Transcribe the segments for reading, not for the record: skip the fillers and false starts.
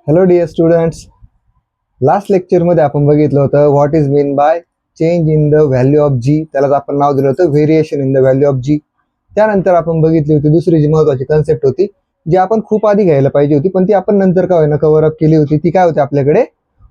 Hello dear students. Last लेक्चरमध्ये आपण बघितलं होतं what is mean by change in the value of G. त्यालाच आपण नाव दिलं होतं variation in the value of G. त्यानंतर आपण बघितली होती दुसरी जी महत्वाची कन्सेप्ट होती, जी आपण खूप आधी घ्यायला पाहिजे होती, पण ती आपण नंतर का होईना कव्हर अप केली होती. ती काय होती आपल्याकडे,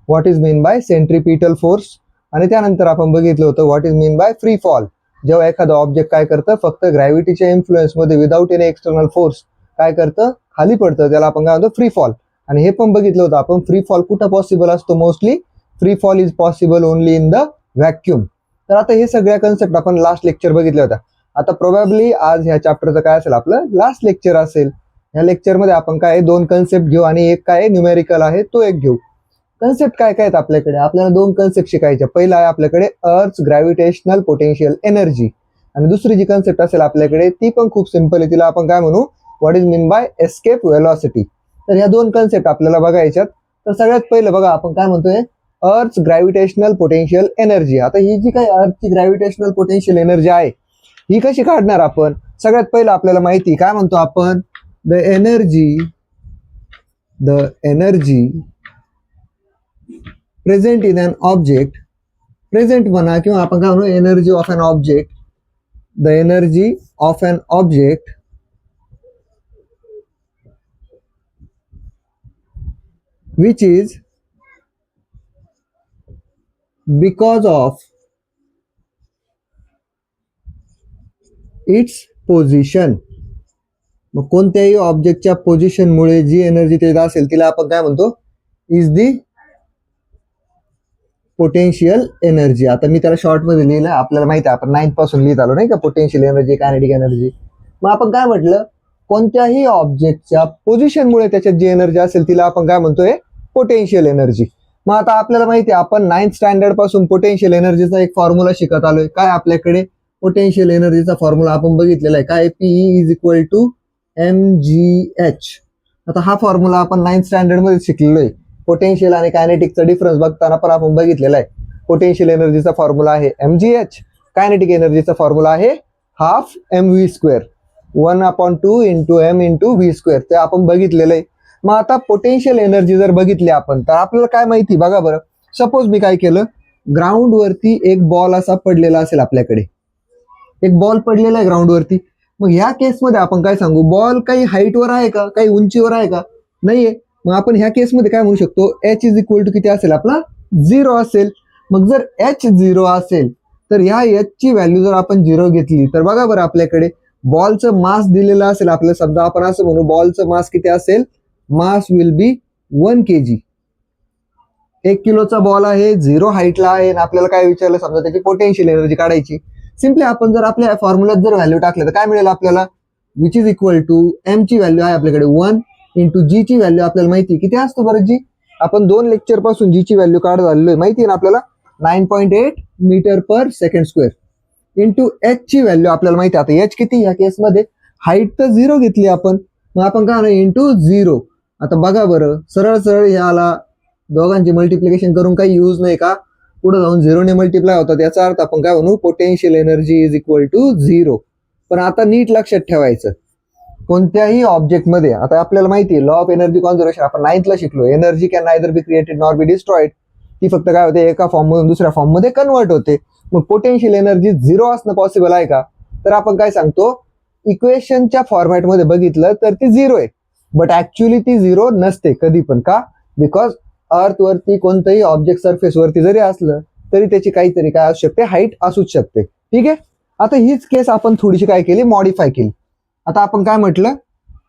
what is mean bye centripetal force. आणि त्यानंतर आपण बघितलं होतं what is mean by free fall. जेव्हा एखादं ऑब्जेक्ट काय करतं, फक्त ग्रॅव्हिटीच्या इन्फ्लुएन्समध्ये विदाऊट एनी एक्सटर्नल फोर्स काय करतं, खाली पडतं, त्याला आपण काय म्हणतो फ्री फॉल. आणि हे पण बघितलं होतं आपण, फ्री फॉल कुठं पॉसिबल असतो, mostly free fall is possible only in the vacuum. तर आता हे सगळ्या कन्सेप्ट आपण लास्ट लेक्चर बघितल्या होत्या. आता प्रोबॅबली आज ह्या चॅप्टरचं काय असेल, आपलं लास्ट लेक्चर असेल. ह्या लेक्चरमध्ये आपण काय दोन कन्सेप्ट घेऊ आणि एक काय न्यूमेरिकल आहे तो एक घेऊ. कन्सेप्ट काय काय आहेत आपल्याकडे, आपल्याला दोन कन्सेप्ट शिकायचे. पहिला आहे आपल्याकडे अर्थ ग्रॅव्हिटेशनल पोटेन्शियल एनर्जी, आणि दुसरी जी कन्सेप्ट असेल आपल्याकडे ती पण खूप सिंपल आहे, तिला आपण काय म्हणू, what is mean by escape velocity. तर ह्या दोन कन्सेप्ट आपल्याला बघायच्यात. तर सगळ्यात पहिलं बघा, आपण काय म्हणतोय, अर्थ ग्रॅव्हिटेशनल पोटेन्शियल एनर्जी. आता ही जी काही अर्थची ग्रॅव्हिटेशनल पोटेन्शियल एनर्जी आहे, ही कशी काढणार आपण. सगळ्यात पहिलं आपल्याला माहिती काय म्हणतो आपण, the energy present in an object. Present म्हणा किंवा आपण काय म्हणू, energy of an object. The energy of an object which is because of its position. मग कोणत्याही ऑब्जेक्टच्या पोझिशनमुळे जी एनर्जी त्याच्यात असेल तिला आपण काय म्हणतो, इज दी पोटेन्शियल एनर्जी. आता मी त्याला शॉर्टमध्ये लिहिलं, आपल्याला माहिती आहे आपण 9th पासून लिहित आलो नाही का, पोटेन्शियल एनर्जी, कायनेटिक एनर्जी. मग आपण काय म्हटलं, कोणत्याही ऑब्जेक्टच्या पोझिशनमुळे त्याच्यात जी एनर्जी असेल तिला आपण काय म्हणतोय, पोटेन्शियल एनर्जी. मग आता आपल्याला माहिती आहे आपण 9th स्टँडर्ड पासून पोटेन्शियल एनर्जीचा एक फॉर्म्युला शिकत आलोय. काय आपल्याकडे पोटेन्शियल एनर्जीचा फॉर्म्युला आपण बघितलेला आहे, काय, PE is equal to mgh. आता हा फॉर्म्युला आपण 9th स्टँडर्ड मध्ये शिकलेलो आहे. पोटेन्शियल आणि कायनेटिकचा डिफरन्स बघताना पण आपण बघितलेला आहे. पोटेन्शियल एनर्जीचा फॉर्म्युला आहे mgh, कायनेटिक एनर्जीचा फॉर्म्युला आहे half mv², 1/2 into m into v². ते आपण बघितलेलं आहे. मग आता पोटेन्शियल एनर्जी जर बघितली आपण, तर आपल्याला काय माहिती बघा बरं. सपोज मी काय केलं, ग्राउंड वरती एक बॉल असा पडलेला असेल, आपल्याकडे एक बॉल पडलेला आहे ग्राउंड वरती. मग ह्या केसमध्ये आपण काय सांगू, बॉल काही हाईटवर आहे का, काही उंचीवर आहे का, नाहीये. मग आपण ह्या केसमध्ये काय म्हणू शकतो, एच इज इक्वल टू किती असेल आपला, 0 असेल. मग जर एच 0 असेल तर ह्या एच ची व्हॅल्यू जर आपण 0 घेतली, तर बघा बरं आपल्याकडे बॉलचं मास दिलेलं असेल आपल्याला. समजा आपण असं म्हणू, बॉलचं मास किती असेल, मास विल बी 1 kg. 1 किलोचा बॉल आहे, 0 हाईटला आहे, आणि आपल्याला काय विचारलं, समजा त्याची पोटेन्शियल एनर्जी काढायची. सिम्पली आपण जर आपल्या फॉर्म्युल्यात जर व्हॅल्यू टाकलं तर काय मिळेल आपल्याला, which is equal to m ची व्हॅल्यू आहे आपल्याकडे 1 इंटू जी ची व्हॅल्यू आपल्याला माहिती किती असतो बरं जी. आपण 2 लेक्चर पासून जी ची व्हॅल्यू काढत आलेलो आहे, माहिती आहे ना आपल्याला, 9.8 मीटर पर सेकंड स्क्वेअर. इंटू एच ची व्हॅल्यू आपल्याला माहिती आहे. आता एच किती ह्या केसमध्ये, हाईट तर 0 घेतली आपण, मग आपण काय म्हणू, इंटू 0. आता बघा बरं, सरळ सरळ ह्याला दोघांची मल्टिप्लिकेशन करून काही यूज नाही का, पुढे जाऊन 0 ने मल्टिप्लाय होतात. याचा अर्थ आपण काय म्हणू, potential energy is equal to 0. पण आता नीट लक्षात ठेवायचं, कोणत्याही ऑब्जेक्टमध्ये, आता आपल्याला माहिती आहे लॉ ऑफ एनर्जी कॉन्झर्वेशन आपण 9th ला शिकलो, energy can neither be created nor be destroyed. ती फक्त काय होते, एका फॉर्म मधून दुसऱ्या फॉर्म मध्ये कन्वर्ट होते. मग पोटेन्शियल एनर्जी 0 असणं पॉसिबल आहे का, तर आपण काय सांगतो, इक्वेशनच्या फॉर्मॅटमध्ये बघितलं तर ती 0 आहे, बट ऍक्च्युअली ती 0 नसते कधी पण. का, बिकॉज अर्थ वरती कोणतंही ऑब्जेक्ट सरफेस वरती जरी असलं तरी त्याची काहीतरी काय असू शकते, हाईट असूच शकते. ठीक आहे. आता हीच केस आपण थोडीशी काय केली, मॉडिफाय केली. आता आपण काय म्हटलं,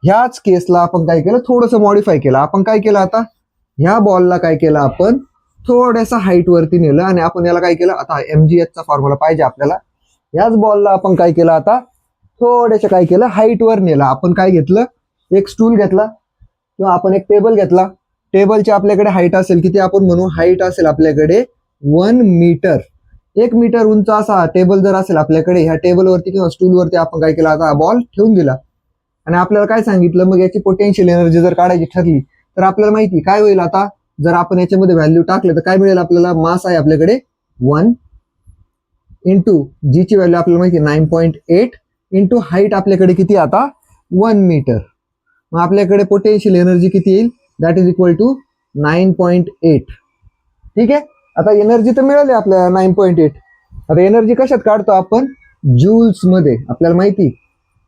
ह्याच केसला आपण काय केलं, थोडंसं मॉडिफाय केलं. आपण काय केलं, आता ह्या बॉलला काय केलं, आपण थोड्यासा हाईट वरती नेलं, आणि आपण याला काय केलं, आता mgh चा फॉर्म्युला पाहिजे आपल्याला. याच बॉलला आपण काय केलं, आता थोड्याशा काय केलं, हाईट वर नेलं. आपण काय घेतलं, एक स्टूल घेतला किंवा आपण एक टेबल घेतला. टेबलची आपल्याकडे हाईट असेल किती, आपण म्हणू हाईट असेल आपल्याकडे 1 मीटर. 1 मीटर उंच असा टेबल जर असेल आपल्याकडे, ह्या टेबलवरती किंवा स्टूलवरती आपण काय केलं, आता बॉल ठेवून दिला. आणि आपल्याला काय सांगितलं, मग याची पोटेन्शियल एनर्जी जर काढायची ठरली तर आपल्याला माहिती काय होईल. आता जर आपण याच्यामध्ये व्हॅल्यू टाकले तर काय मिळेल आपल्याला, मास आहे आपल्याकडे 1 इंटू जी ची व्हॅल्यू आपल्याला माहिती 9.8 इंटू हाईट आपल्याकडे किती, आता 1 मीटर. मग आपल्याकडे पोटेन्शियल एनर्जी किती येईल, दॅट इज इक्वल टू 9.8. ठीक आहे. आता एनर्जी तर मिळाली आपल्याला 9.8. आता एनर्जी कशात काढतो आपण? जूल्स मध्ये. आपल्याला माहिती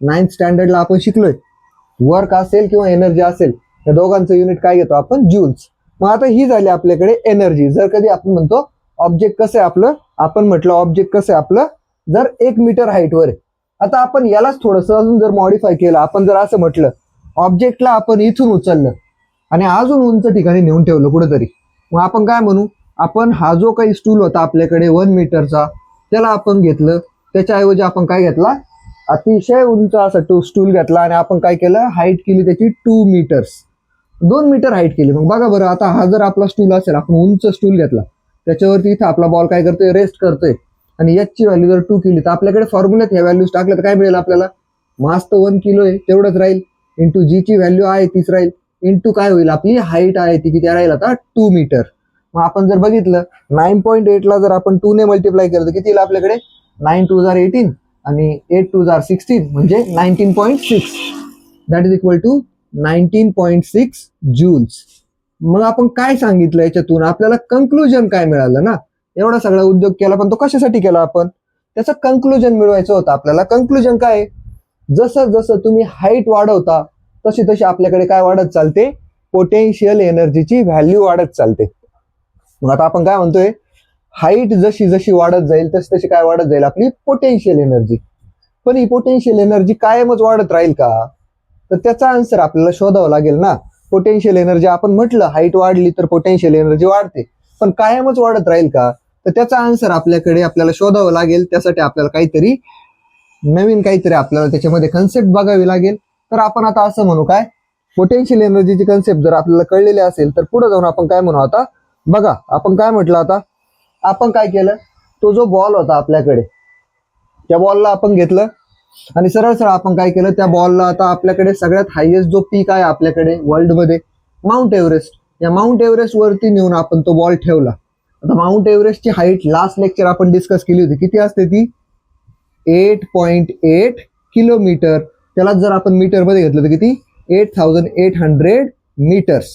9th स्टँडर्डला आपण शिकलोय, वर्क असेल किंवा एनर्जी असेल या दोघांचं युनिट काय घेतो आपण? जूल्स. मग आता ही झाली आपल्याकडे एनर्जी. जर कधी आपण म्हणतो ऑब्जेक्ट कसं आहे आपलं, आपण म्हटलं ऑब्जेक्ट कसं आहे आपलं, जर 1 मीटर हाईटवर आहे. आता आपण यालाच थोडंसं अजून जर मॉडिफाय केलं, आपण जर असं म्हटलं ऑब्जेक्टला आपण इथून उचललं आणि अजून उंच ठिकाणी नेऊन ठेवलं कुठेतरी, मग आपण काय म्हणू? आपण हा जो काही स्टूल होता आपल्याकडे 1 मीटरचा, त्याला आपण घेतलं, त्याच्याऐवजी आपण काय घेतला? अतिशय उंच असा स्टूल घेतला आणि आपण काय केलं? हाईट केली त्याची 2 मीटर्स, 2 मीटर हाईट केली. मग बघा बरं, आता हा जर आपला स्टूल असेल, आपण उंच स्टूल घेतला, त्याच्यावरती इथं आपला बॉल काय करतोय? रेस्ट करतोय, आणि याची व्हॅल्यू जर 2 केली तर आपल्याकडे फॉर्म्युल्यात ह्या व्हॅल्यूज टाकल्या तर काय मिळेल आपल्याला? मास तर 1 किलो आहे तेवढंच राहील, इंटू जी ची व्हॅल्यू आहे तीच राहील, इंटू काय होईल? आपली हाईट आहे ती किती राहील आता? 2 मीटर. मग आपण जर बघितलं 9.8 ला जर आपण 2 ने मल्टिप्लाय केलं तर किती येईल आपल्याकडे? 9 2 जार 18 आणि 8 2 जार 16 म्हणजे 19.6. That is equal to 19.6 joules. मग आपण काय सांगितलं याच्यातून? आपल्याला कंक्लुजन काय मिळालं ना? एवढा सगळा उद्योग केला, पण तो कशासाठी केला आपण? त्याचं कंक्लुजन मिळवायचं होतं आपल्याला. कंक्लुजन काय? जसं जसं तुम्ही हाईट वाढवता तशी तशी आपल्याकडे काय वाढत चालते? पोटेन्शियल एनर्जीची व्हॅल्यू वाढत चालते. मग आता आपण काय म्हणतोय? हाईट जशी जशी वाढत जाईल तशी तशी काय वाढत जाईल? आपली पोटेन्शियल एनर्जी. पण ही पोटेन्शियल एनर्जी कायमच वाढत राहील का? तर त्याचा आन्सर आपल्याला शोधावा लागेल ना. पोटेन्शियल एनर्जी आपण म्हटलं हाईट वाढली तर पोटेन्शियल एनर्जी वाढते, पण कायमच वाढत राहील का? तर त्याचा आन्सर आपल्याला शोधावं लागेल. त्यासाठी आपल्याला काहीतरी नवीन काहीतरी आपल्याला त्याच्यामध्ये कन्सेप्ट बघावी लागेल. तर आपण आता असं म्हणू काय? पोटेन्शियल एनर्जीची कन्सेप्ट जर आपल्याला कळलेली असेल तर पुढे जाऊन आपण काय म्हणू? आता बघा, आपण काय म्हटलं? आता आपण काय केलं? तो जो बॉल होता आपल्याकडे, त्या बॉलला आपण घेतलं आणि सरळ सरळ आपण काय केलं? त्या बॉलला आता आपल्याकडे सगळ्यात हायेस्ट जो पीक आहे आपल्याकडे वर्ल्डमध्ये, माउंट एव्हरेस्ट, या माउंट एव्हरेस्ट वरती नेऊन आपण तो बॉल ठेवला. आता माउंट एव्हरेस्टची हाईट लास्ट लेक्चर आपण डिस्कस केली होती, किती असते ती? 8.8 किलोमीटर. त्याला जर आपण मीटर मध्ये घेतलं तर किती? 8800 मीटर्स.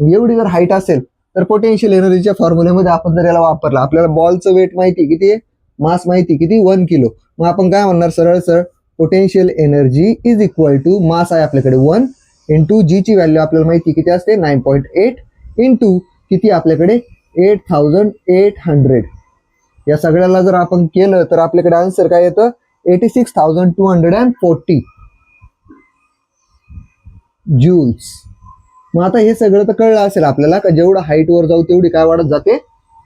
एवढी जर हाईट असेल तर पोटेन्शियल एनर्जीच्या फॉर्म्युलेमध्ये आपण जर याला वापरला, आपल्याला बॉलचं वेट माहिती किती आहे, मास माहिती किती? 1 किलो. मग आपण काय म्हणणार? सरळ सरळ potential energy is equal to mass आहे आपल्याकडे 1 इंटू जी ची व्हॅल्यू आपल्याला माहिती किती असते? 9.8 इंटू किती आपल्याकडे? 8800. या सगळ्याला जर आपण केलं तर आपल्याकडे आन्सर काय येतं? 86,240 जूल्स. मग आता हे सगळं तर कळलं असेल आपल्याला का जेवढं हाईट वर जाऊ तेवढी काय वाढत जाते?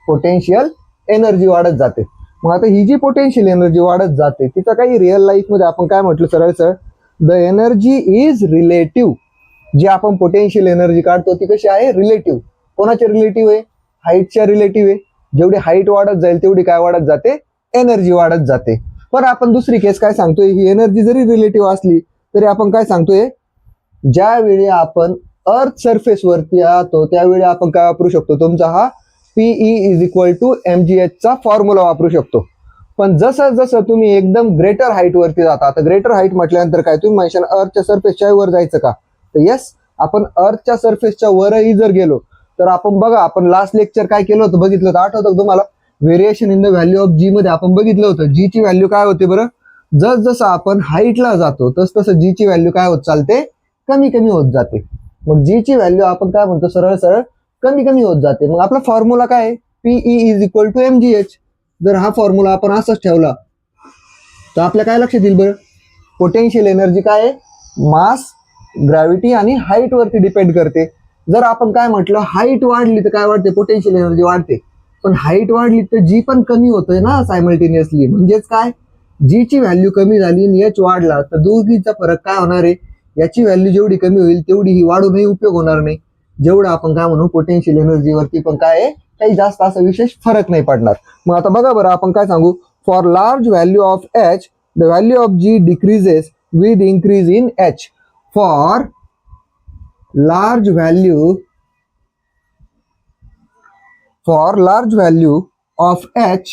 पोटेन्शियल एनर्जी वाढत जाते. मग आता ही जी पोटेन्शियल एनर्जी वाढत जाते तिचं काही रिअल लाईफ मध्ये आपण काय म्हटलं? सरळ सरळ द एनर्जी इज रिलेटिव्ह. जी आपण पोटेन्शियल एनर्जी काढतो ती कशी आहे? रिलेटिव्ह. कोणाच्या रिलेटिव्ह आहे? हाईटच्या रिलेटिव्ह आहे. जेवढी हाईट वाढत जाईल तेवढी काय वाढत जाते? एनर्जी वाढत जाते. पण आपण दुसरी केस काय सांगतोय? ही एनर्जी जरी रिलेटिव्ह असली तरी आपण काय सांगतोय? ज्यावेळी आपण अर्थ सरफेस वरती आहोत त्यावेळी आपण काय वापरू शकतो? तुमचा हा PE is equal to mgh चा फॉर्म्युला वापरू शकतो. पण जसं जसं तुम्ही एकदम ग्रेटर हाईट वरती जाता, आता ग्रेटर हाईट म्हटल्यानंतर काय तुम्ही म्हणशाल अर्थच्या सरफेसच्या वर जायचं का? तर येस, आपण अर्थच्या सरफेसच्या वरही जर गेलो तर आपण बघा, आपण लास्ट लेक्चर काय केलं होतं? बघितलं होतं, आठवतं तुम्हाला? Variation in the value of G मध्ये आपण बघितलं होतं. जी ची व्हॅल्यू काय होते बरं? जस जसं आपण हाईटला जातो तस तसं जी ची व्हॅल्यू काय होत चालते? कमी कमी होत जाते. मग जी ची व्हॅल्यू आपण काय म्हणतो? सरळ सरळ कमी कमी होत जाते. मग आपला फॉर्म्युला काय आहे? PE is equal to mgh. जर हा फॉर्म्युला आपण असाच ठेवला तर आपल्या काय लक्षात येईल बरं? पोटेन्शियल एनर्जी काय आहे? मास, ग्रॅव्हिटी आणि हाईट वरती डिपेंड करते. जर आपण काय म्हटलं? हाईट वाढली तर काय वाढते? पोटेन्शियल एनर्जी वाढते. पण हाईट वाढली तर जी पण कमी होतोय ना सायमल्टेनियसली. म्हणजेच काय? जी ची व्हॅल्यू कमी झाली आणि एच वाढला तर दोघीचा फरक काय होणार आहे? याची व्हॅल्यू जेवढी कमी होईल तेवढी ही वाढूनही उपयोग होणार नाही. जेवढं आपण काय म्हणू पोटेन्शियल एनर्जी वरती पण काय आहे? काही जास्त असा विशेष फरक नाही पडणार. मग आता बघा बरं, आपण काय सांगू? For large value of h the value of g decreases with increase in h. For large value of h,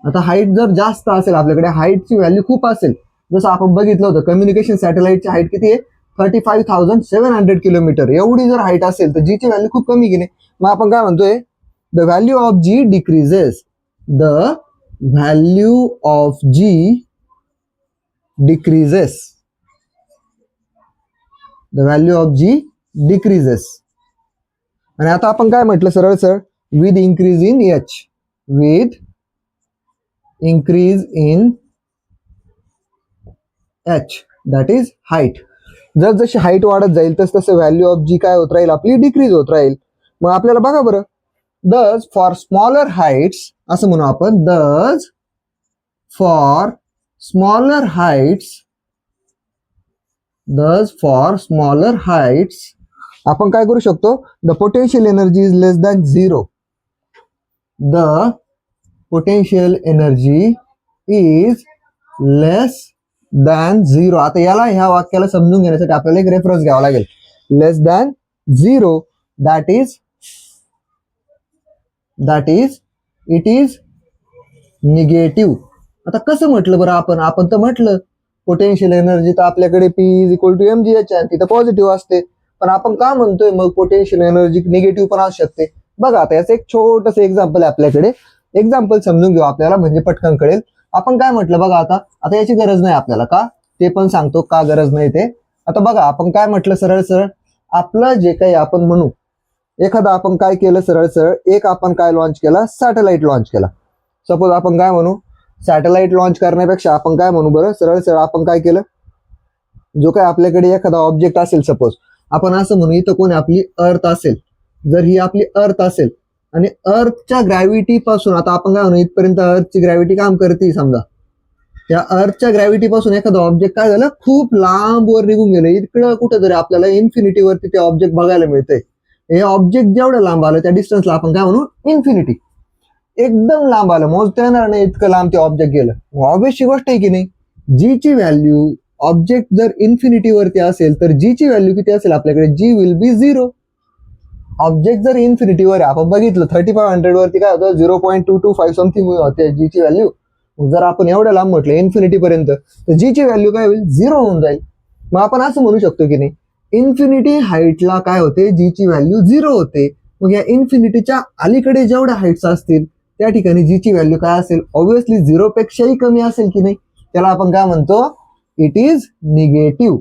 आता हाईट जर जास्त असेल आपल्याकडे, हाईटची व्हॅल्यू खूप असेल, जसं आपण बघितलं होतं कम्युनिकेशन सॅटेलाइटची हाईट किती आहे? 35,700 किलोमीटर एवढी जर हाईट असेल तर जीची व्हॅल्यू खूप कमी की नाही. मग आपण काय म्हणतोय, the value of g decreases, the value of g decreases, the value of g decreases. आणि आता आपण काय म्हटलं सरळ सरळ, with increase in h, with increase in h that is height. जर जशी हाईट वाढत जाईल तस तसं व्हॅल्यू ऑफ जी काय होत राहील आपली, डिक्रीज होत राहील. मग आपल्याला बघा बरं, दस फॉर स्मॉलर हाईट्स, असं म्हणू आपण, दस फॉर स्मॉलर हाईट्स, दस फॉर स्मॉलर हाईट्स आपण काय करू शकतो, the potential energy is less than zero, the potential energy is less than zero. आता याला ह्या वाक्याला समजून घेण्यासाठी आपल्याला एक रेफरन्स घ्यावा लागेल. Less than zero that is it is negative. आता कसं म्हटलं बरं आपण तर म्हटलं पोटेन्शियल एनर्जी तर आपल्याकडे P is equal to mgh आहे, तिथं पॉझिटिव्ह असते. पण आपण का म्हणतोय मग पोटेन्शियल एनर्जी निगेटिव्ह पण असू शकते. बघा आता याचं एक छोटंसं एक्झाम्पल आहे आपल्याकडे, एक्झाम्पल समजून घेऊ आपल्याला, म्हणजे पटकन कळेल. आपण काय म्हटलं बघा, आता याची गरज नाही आपल्याला, का ते पण सांगतो का गरज नाही ते. आता बघा आपण काय म्हटलं, सरळ सरळ आपलं जे काही आपण म्हणू, एखादा आपण काय केलं, सरळ सरळ एक आपण काय लॉन्च केला, सॅटेलाइट लॉन्च केला. सपोज आपण काय म्हणू, सॅटेलाइट लॉन्च करण्यापेक्षा आपण काय म्हणू बरं, सरळ सरळ आपण काय केलं, जो काय आपल्याकडे एखादा ऑब्जेक्ट असेल, सपोज आपण असं म्हणू इथं कोणी आपली अर्थ असेल, जर ही आपली अर्थ असेल आणि अर्थच्या ग्रॅव्हिटी पासून, आता आपण काय म्हणू इथपर्यंत अर्थची ग्रॅव्हिटी काम करते, समजा त्या अर्थच्या ग्रॅव्हिटी पासून एखादा ऑब्जेक्ट काय झालं, खूप लांब वर निघून गेलं, इकडं कुठेतरी आपल्याला इन्फिनिटी वरती ते ऑब्जेक्ट बघायला मिळतंय. हे ऑब्जेक्ट जेवढं लांब आलं त्या डिस्टन्सला आपण काय म्हणू, इन्फिनिटी. एकदम लांब आलं, मोजता येणार नाही इतकं लांब ते ऑब्जेक्ट गेलं. ऑब्वियसची गोष्ट आहे की नाही, जी ची व्हॅल्यू, ऑब्जेक्ट जर इन्फिनिटी वरती असेल तर जी ची व्हॅल्यू किती असेल आपल्याकडे, जी विल बी झिरो. ऑब्जेक्ट जर इन्फिनिटीवर आहे, आपण बघितलं 3500 वरती काय होतं, 0.225 समथिंग होते जी ची व्हॅल्यू. जर आपण एवढं लांब म्हटलं इन्फिनिटी पर्यंत तर जी ची व्हॅल्यू काय होईल, झिरो होऊन जाईल. मग आपण असं म्हणू शकतो की नाही, इन्फिनिटी हाईटला काय होते, जी ची व्हॅल्यू झिरो होते. मग या इन्फिनिटीच्या अलीकडे जेवढ्या हाईट्स असतील त्या ठिकाणी जी ची व्हॅल्यू काय असेल, ऑब्विसली झिरो पेक्षाही कमी असेल की नाही, त्याला आपण काय म्हणतो, इट इज निगेटिव्ह.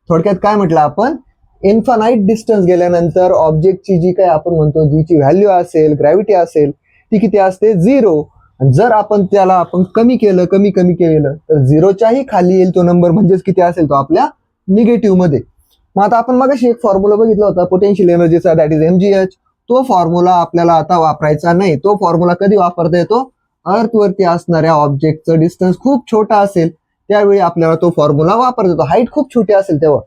थोडक्यात काय म्हटलं आपण, इन्फानाइट डिस्टन्स गेल्यानंतर ऑब्जेक्टची जी काय आपण म्हणतो जी ची व्हॅल्यू असेल, ग्रॅव्हिटी असेल, ती किती असते, झिरो. जर आपण त्याला आपण कमी केलं तर झिरोच्याही खाली येईल तो नंबर, म्हणजेच किती असेल तो आपल्या निगेटिव्ह मध्ये. मग आता आपण मगाशी एक फॉर्म्युला बघितला होता पोटेन्शियल एनर्जीचा, दॅट इज mgh. तो फॉर्म्युला आपल्याला आता वापरायचा नाही. तो फॉर्म्युला कधी वापरता येतो, अर्थ वरती असणाऱ्या ऑब्जेक्टचं डिस्टन्स खूप छोटा असेल त्यावेळी आपल्याला तो फॉर्म्युला वापरता येतो, हाईट खूप छोटी असेल तेव्हा.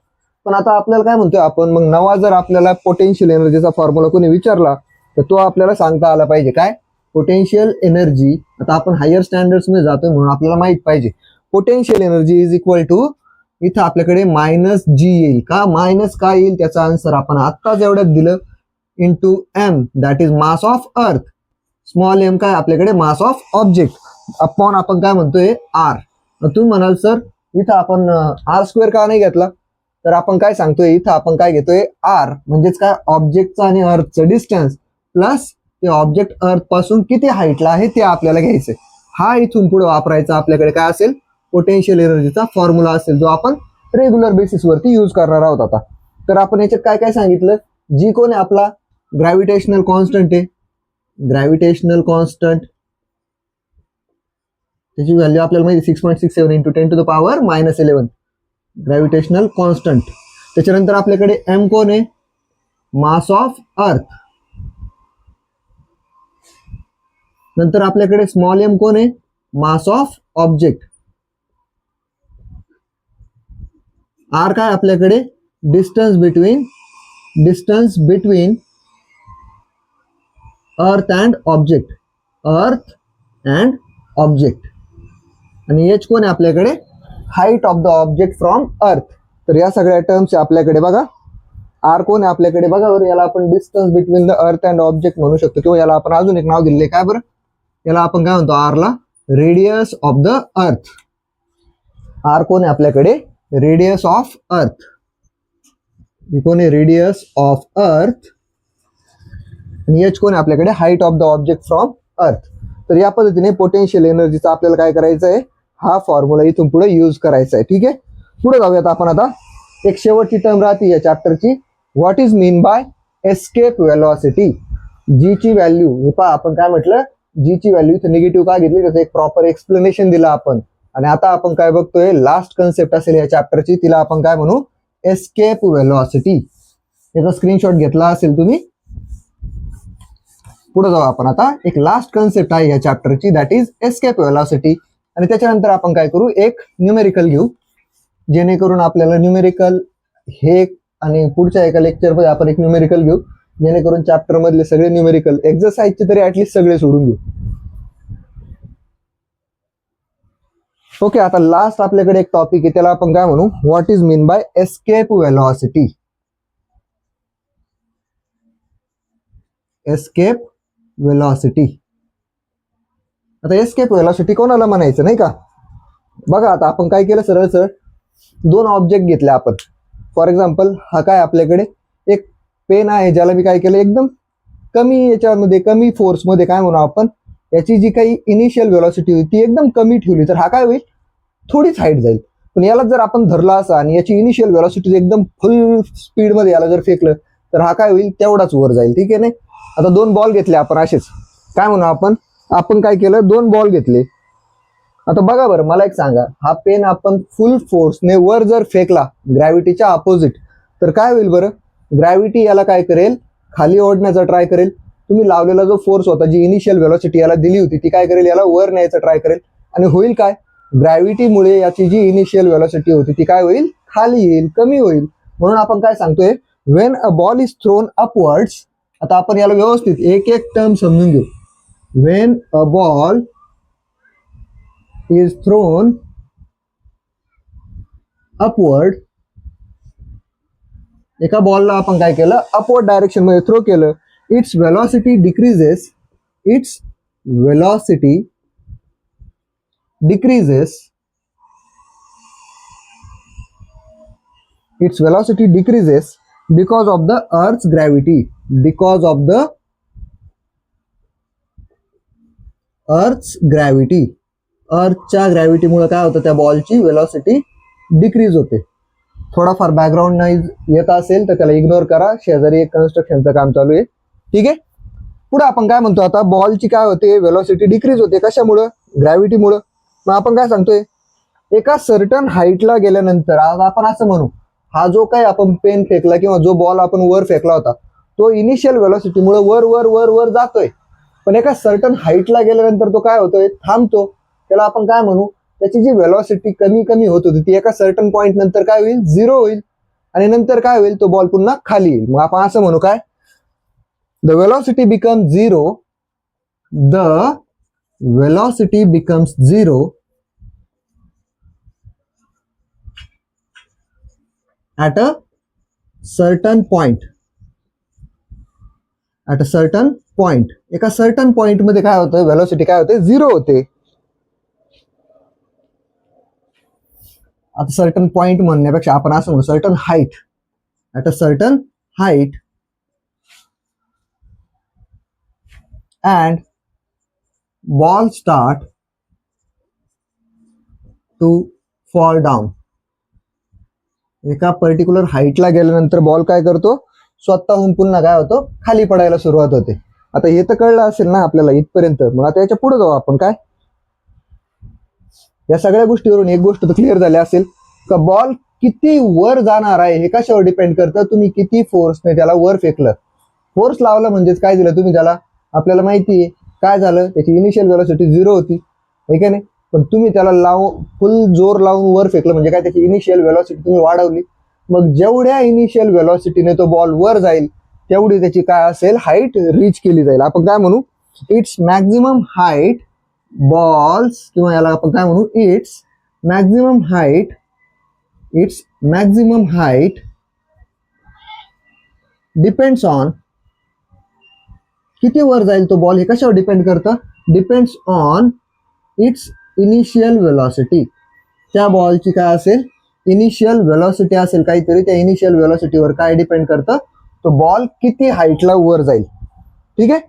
पण आता आपल्याला काय म्हणतोय आपण, मग नवा जर आपल्याला पोटेन्शियल एनर्जीचा फॉर्म्युला कोणी विचारला तर तो आपल्याला सांगता आला पाहिजे. काय, पोटेन्शियल एनर्जी, आता आपण हायर स्टँडर्ड्स मध्ये जातोय म्हणून आपल्याला माहित पाहिजे potential energy is equal to, इथं आपल्याकडे मायनस जी येईल. का मायनस का येईल, त्याचा आन्सर आपण आत्ताच एवढ्यात दिलं, into M that is mass of earth, small m काय आपल्याकडे मास ऑफ ऑब्जेक्ट, अपॉन आपण काय म्हणतोय आर. तुम्ही म्हणाल सर इथं आपण आर स्क्वेअर का नाही घेतला, तर आपण काय सांगतोय, इथं आपण काय घेतोय, आर म्हणजेच काय, ऑब्जेक्टचा आणि अर्थचं डिस्टन्स प्लस ते ऑब्जेक्ट अर्थ पासून किती हाईटला आहे ते आपल्याला घ्यायचंय. हा इथून पुढे वापरायचा आपल्याकडे काय असेल, पोटेन्शियल एनर्जीचा फॉर्म्युला असेल, जो आपण रेग्युलर बेसिस वरती यूज करणार आहोत. आता तर आपण याच्यात काय काय सांगितलं, जी कोण आहे आपला ग्रॅव्हिटेशनल कॉन्स्टंट आहे, ग्रॅव्हिटेशनल कॉन्स्टंट त्याची व्हॅल्यू आपल्याला माहिती 6.67 इंटू 10⁻⁻11 ग्रॅव्हिटेशनल कॉन्स्टंट. त्याच्यानंतर आपल्याकडे एम कोण आहे, मास ऑफ अर्थ. नंतर आपल्याकडे स्मॉल एम कोण आहे, मास ऑफ ऑब्जेक्ट. आर काय आपल्याकडे, distance between earth and object, अर्थ अँड ऑब्जेक्ट. आणि एच कोण आहे आपल्याकडे, height of the object from अर्थ. तर या सगळ्या टर्म्स आपल्याकडे बघा, आर कोण आहे आपल्याकडे बघा बरं, याला आपण distance between the earth and object म्हणू शकतो, किंवा याला आपण अजून एक नाव दिले काय बरं, याला आपण काय म्हणतो, आरला radius of the earth. R कोण आहे आपल्याकडे, रेडियस ऑफ अर्थ. ही कोण आहे, रेडियस ऑफ अर्थ, आणि एच कोण आहे आपल्याकडे, height of the object from अर्थ. तर या पद्धतीने पोटेन्शियल एनर्जीचा आपल्याला काय करायचं आहे, हा फॉर्म्युला इथून पुढे यूज करायचा आहे. ठीक आहे, पुढे जाऊयात आपण. आता एक शेवटची टर्म राहते या चॅप्टरची, what is mean by escape velocity. G ची व्हॅल्यू, हे पहा आपण काय म्हटलं, जी ची व्हॅल्यू इथे निगेटिव्ह का घेतली, त्याचं एक प्रॉपर एक्सप्लेनेशन दिलं आपण. आणि आता आपण काय बघतोय, लास्ट कन्सेप्ट असेल या चॅप्टरची, तिला आपण काय म्हणू, एस्केप वेलॉसिटी. याचा स्क्रीनशॉट घेतला असेल तुम्ही. पुढे जाऊ आपण. आता एक लास्ट कन्सेप्ट आहे या चॅप्टरची, दॅट इज एस्केप वेलॉसिटी. आणि त्याच्यानंतर आपण काय करू, एक न्यूमेरिकल घेऊ, जेणेकरून आपल्याला न्यूमेरिकल हे, आणि पुढच्या एका लेक्चरमध्ये आपण एक न्यूमेरिकल घेऊ, जेणेकरून चॅप्टर मधले सगळे न्यूमेरिकल एक्सरसाइजचे तरी ऍटलीस्ट सगळे सोडून घेऊ. ओके, आता लास्ट आपल्याकडे एक टॉपिक आहे, त्याला आपण काय म्हणू, what is mean by escape velocity. Escape velocity. आता एस्केप वेलॉसिटी कोणाला म्हणायचं नाही का. बघा आता आपण काय केलं, सरळ सरळ दोन ऑब्जेक्ट घेतले आपण. फॉर एक्झाम्पल हा काय आपल्याकडे एक पेन आहे, ज्याला मी काय केलं, एकदम कमी याच्यामध्ये, कमी फोर्समध्ये काय म्हणू आपण, याची जी काही इनिशियल वेलॉसिटी होती ती एकदम कमी ठेवली, तर हा काय होईल, थोडीच हाईट जाईल. पण याला जर आपण धरला असा आणि याची इनिशियल वेलॉसिटी एकदम फुल स्पीडमध्ये याला जर फेकलं, तर हा काय होईल, तेवढाच वर जाईल. ठीक आहे नाही. आता दोन बॉल घेतले आपण असेच, काय म्हणू आपण काय केलं, दोन बॉल घेतले. आता बघा बरं, मला एक सांगा, हा पेन आपण फुल फोर्सने वर जर फेकला ग्रॅव्हिटीच्या अपोजिट, तर काय होईल बरं, ग्रॅव्हिटी याला काय करेल, खाली ओढण्याचा ट्राय करेल. तुम्ही लावलेला जो फोर्स होता, जी इनिशियल वेलॉसिटी याला दिली होती, ती काय करेल, याला वर न्यायचा ट्राय करेल. आणि होईल काय, ग्रॅव्हिटीमुळे याची जी इनिशियल वेलॉसिटी होती ती काय होईल, खाली येईल, कमी होईल. म्हणून आपण काय सांगतोय, when a ball is thrown upwards. आता आपण याला व्यवस्थित एक एक टर्म समजून घेऊ. When a ball is thrown upward, एका बॉलला आपण काय केलं, अपवर्ड डायरेक्शन मध्ये थ्रो केलं, its velocity decreases, its velocity decreases, its velocity decreases because of the earth's gravity, because of the earth's gravity. अर्थच्या ग्रॅव्हिटीमुळे काय होतं, त्या बॉलची वेलॉसिटी डिक्रीज होते. थोडाफार बॅकग्राऊंड नॉईज येत असेल तर त्याला इग्नोर करा, शेजारी एक कन्स्ट्रक्शनचं काम चालू आहे. ठीक आहे, पुढे आपण काय म्हणतो, आता बॉलची काय होते, वेलॉसिटी डिक्रीज होते, कशामुळं, ग्रॅव्हिटीमुळं. मग आपण काय सांगतोय, एका सर्टन हाईटला गेल्यानंतर, आज आपण असं म्हणू, हा जो काही आपण पेन फेकला किंवा जो बॉल आपण वर फेकला होता, तो इनिशियल वेलॉसिटीमुळे वर वर वर वर जातोय. पण एका सर्टन हाईटला गेल्यानंतर तो काय होतोय, थांबतो. त्याला आपण काय म्हणू, त्याची जी वेलॉसिटी कमी कमी होत होती, ती एका सर्टन पॉईंट नंतर काय होईल, झिरो होईल. आणि नंतर काय होईल, तो बॉल पुन्हा खाली येईल. मग आपण असं म्हणू काय, the velocity becomes zero, the velocity becomes zero at a certain point, at a certain point. एका सर्टन पॉइंट मध्ये काय होतं, वेलॉसिटी काय होते, झिरो होते. आता सर्टन पॉइंट म्हणण्यापेक्षा आपण असं म्हणू, certain height, at a certain height and ball start to fall down. एका पर्टिक्युलर हाईटला गेल्यानंतर बॉल काय करतो, स्वतःहून पुन्हा काय होतो, खाली पडायला सुरुवात होते. आता हे तर कळलं असेल ना आपल्याला इथपर्यंत. मग आता याच्या पुढे जाऊ आपण. काय, या सगळ्या गोष्टीवरून एक गोष्ट तर क्लिअर झाली असेल का, बॉल किती वर जाणार आहे हे कशावर डिपेंड करतं, तुम्ही किती फोर्सने त्याला वर फेकलं. फोर्स लावला म्हणजेच काय दिलं तुम्ही त्याला, आपल्याला माहिती आहे काय झालं, त्याची इनिशियल वेलॉसिटी झिरो होती, ठीक आहे नाही. पण तुम्ही त्याला फुल जोर लावून वर फेकलं म्हणजे काय, त्याची इनिशियल वेलॉसिटी तुम्ही वाढवली. मग जेवढ्या इनिशियल वेलॉसिटीने तो बॉल वर जाईल, तेवढी त्याची काय असेल, हाईट रीच केली जाईल. आपण काय म्हणू, इट्स मॅक्झिमम हाईट बॉल्स, किंवा याला आपण काय म्हणू, it's maximum height, it's maximum height depends on, किती वर जाईल तो बॉल हे कशावर डिपेंड करतं, depends on it's initial velocity. त्या बॉलची काय असेल, इनिशियल व्हेलॉसिटी असेल काहीतरी, त्या इनिशियल व्हेलॉसिटीवर काय डिपेंड करतं, तो बॉल किती हाईटला वर जाईल. ठीक आहे.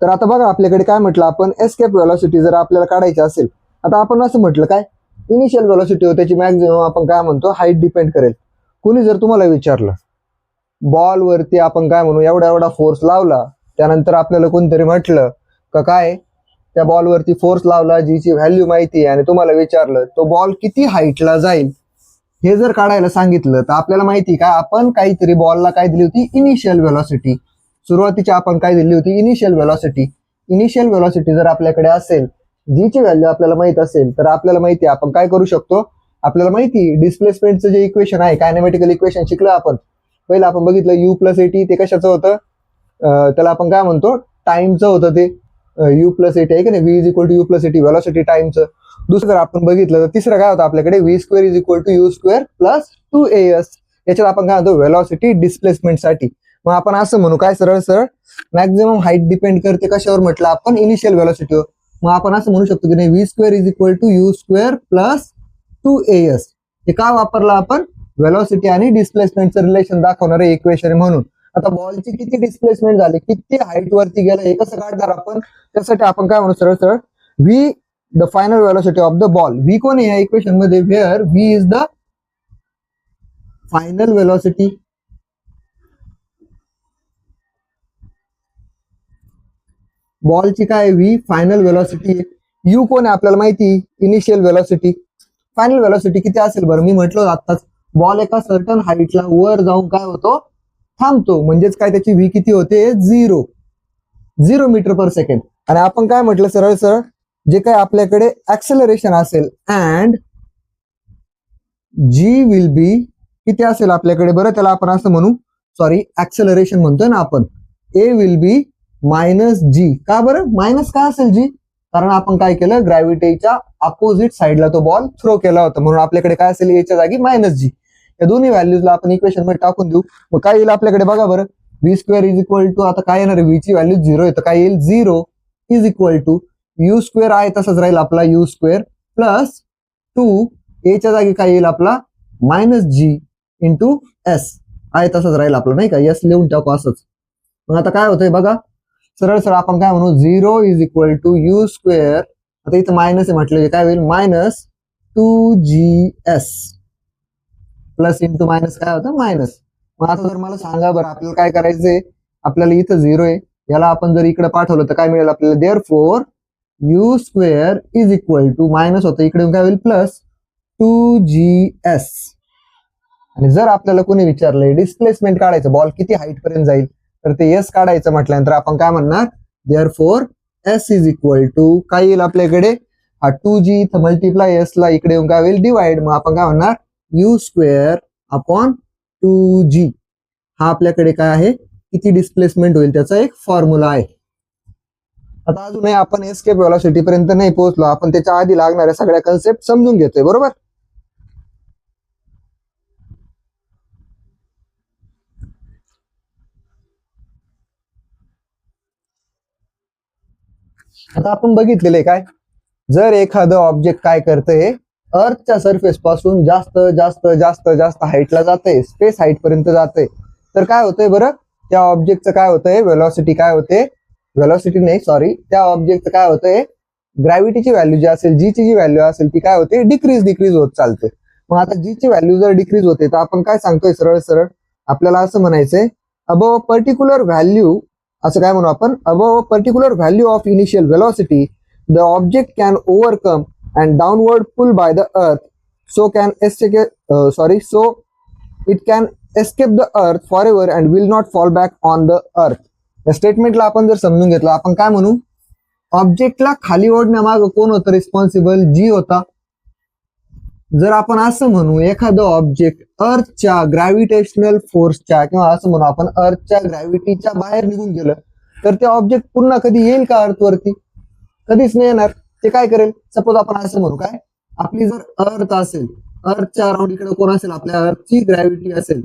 तर आता बघा आपल्याकडे काय म्हटलं आपण, एस्केप व्हेलॉसिटी जर आपल्याला काढायची असेल, आता आपण असं म्हटलं काय, इनिशियल व्हेलॉसिटी त्याची मॅक्झिमम आपण काय म्हणतो हाईट डिपेंड करेल. कोणी जर तुम्हाला विचारलं बॉल वरती आपण काय म्हणू एवढा एवढा फोर्स लावला, त्यानंतर आपल्याला कोणतरी म्हटलं का काय त्या बॉलवरती फोर्स लावला जीची व्हॅल्यू माहिती आहे, आणि तुम्हाला विचारलं तो बॉल किती हाईटला जाईल, हे जर काढायला सांगितलं तर आपल्याला माहिती का आपण काहीतरी बॉलला काय दिली होती, इनिशियल व्हेलॉसिटी. सुरुवातीची आपण काय दिली होती, इनिशियल व्हेलॉसिटी. इनिशियल व्हेलॉसिटी जर आपल्याकडे असेल, जीची व्हॅल्यू आपल्याला माहित असेल, तर आपल्याला माहिती आहे आपण काय करू शकतो. आपल्याला माहिती डिस्प्लेसमेंटचं जे इक्वेशन आहे, कायनेमॅटिकल इक्वेशन शिकलं आपण. पहिलं आपण बघितलं यू प्लस एटी, ते कशाचं होतं, त्याला आपण काय म्हणतो टाइमचं होतं ते यू प्लस एटी आहे की नाही, V is equal to U plus AT velocity टाइमचं. दुसरं जर आपण बघितलं तर तिसरं काय होतं आपल्याकडे, V square is equal to you square plus 2as. याच्यात आपण काय म्हणतो व्हेलॉसिटी डिस्प्लेसमेंटसाठी. मग आपण असं म्हणू काय, सरळ सरळ मॅक्झिमम हाईट डिपेंड करते कशावर म्हटलं आपण, इनिशियल व्हेलॉसिटीवर. मग आपण असं म्हणू शकतो की नाही, v square is equal to you square plus 2as. हे का वापरलं आपण, व्हेलॉसिटी आणि डिस्प्लेसमेंटचं रिलेशन दाखवणारे इक्वेशन म्हणून. आता बॉलची किती डिस्प्लेसमेंट झाली, किती हाईट वरती गेलं, हे कसं काढणार आपण, त्यासाठी आपण काय म्हणू सरळ सरळ, V the final velocity of the ball. V कोण आहे या इक्वेशन मध्ये, where V is the final velocity. बॉलची काय, व्ही फायनल व्हेलॉसिटी. यू कोण आहे आपल्याला माहिती, इनिशियल व्हेलॉसिटी. फायनल व्हेलॉसिटी किती असेल बरं, मी म्हटलं आताच, बॉल एका सर्टन हाईटला वर जाऊन काय होतो, थांबतो. म्हणजेच काय, त्याची व्ही किती होते, 0 मीटर पर सेकंड. आणि आपण काय म्हटलं सरळ सरळ, जे काय आपल्याकडे ऍक्सेलरेशन असेल अँड जी विल बी किती असेल आपल्याकडे बरं, त्याला आपण असं म्हणू, सॉरी ऍक्सेलरेशन म्हणतोय ना आपण, ए विल बी मायनस जी. का बरं मायनस का असेल जी, कारण आपण काय केलं, ग्रॅव्हिटीच्या अपोजिट साईडला तो बॉल थ्रो केला होता, म्हणून आपल्याकडे काय असेल, एच्या जागी मायनस जी. या दोन्ही व्हॅल्यूजला आपण इक्वेशन मध्ये टाकून देऊ. मग काय येईल आपल्याकडे बघा बरं, v square is equal to, आता काय येणार, व्ही ची व्हॅल्यू 0 आहे तर काय येईल, 0 is equal to you square आहे तसंच राहील आपला यू स्क्वेअर प्लस 2 एच्या जागी काय येईल आपला मायनस जी इंटू एस आहे तसंच राहील आपलं, नाही का, एस लिहून टाकू असंच. मग आता काय होतंय बघा, सरळ सरळ आपण काय म्हणू, 0 is equal to you square, आता इथं मायनस आहे म्हटलं काय होईल, minus 2gs plus into minus काय होतं, मायनस. मग आता जर मला सांगा बरं आपल्याला काय करायचंय, आपल्याला इथं 0 आहे, याला आपण जर इकडे पाठवलं तर काय मिळेल आपल्याला, therefore u square is equal to minus होतं, इकडे काय होईल प्लस 2gs. आणि जर आपल्याला कोणी विचारलंय डिस्प्लेसमेंट काढायचं, बॉल किती हाईट पर्यंत जाईल, तर ते एस काढायचं म्हटल्यानंतर आपण काय म्हणणार, therefore s is equal to काय येईल आपल्याकडे, हा 2g इथं मल्टिप्लाय एस ला इकडे येऊन काय होईल डिवाइड, मग आपण काय म्हणणार यू स्क्वेअर अपॉन 2g. हा आपल्याकडे काय आहे, किती डिस्प्लेसमेंट होईल त्याचा एक फॉर्म्युला आहे. आता अजूनही आपण एस्केप व्हेलॉसिटी पर्यंत नाही पोहोचलो, आपण त्याच्या आधी लागणाऱ्या सगळ्या कन्सेप्ट समजून घेतोय, बरोबर. आता आपण बघितलेले काय, जर एखादं ऑब्जेक्ट काय करतंय, अर्थच्या सरफेस पासून जास्त जास्त जास्त जास्त हाईटला जाते, स्पेस हाईट पर्यंत जाते, तर काय होतंय बरं, त्या ऑब्जेक्टचं काय होतंय, व्हेलॉसिटी काय होते, व्हेलॉसिटी नाही सॉरी, त्या ऑब्जेक्टचं काय होतंय, ग्रॅव्हिटीची व्हॅल्यू जी असेल, जीची जी व्हॅल्यू असेल ती काय होते, डिक्रीज होत चालते. मग आता जीची व्हॅल्यू जर डिक्रीज होते तर आपण काय सांगतोय, सरळ सरळ आपल्याला असं म्हणायचंय, अबव पर्टिक्युलर व्हॅल्यू, असं काय म्हणू आपण, above particular value of initial velocity the object can overcome and downward pull by the earth so it can escape the earth forever and will not fall back on the earth. या स्टेटमेंटला आपण जर समजून घेतलं, आपण काय म्हणू, ऑब्जेक्टला खाली ओढण्यामागं कोण होतं रिस्पॉन्सिबल, जी होता. जर आपण असं म्हणू, एखादं ऑब्जेक्ट अर्थच्या ग्रॅव्हिटेशनल फोर्सच्या किंवा असं म्हणू आपण अर्थच्या ग्रॅव्हिटीच्या बाहेर निघून गेलं, तर ते ऑब्जेक्ट पुन्हा कधी येईल का अर्थवरती, कधीच नाही येणार. ते काय करेल, सपोज आपण असं म्हणू काय, आपली जर अर्थ असेल, अर्थच्या अराउंड इकडे कोण असेल, आपल्या अर्थची ग्रॅव्हिटी असेल,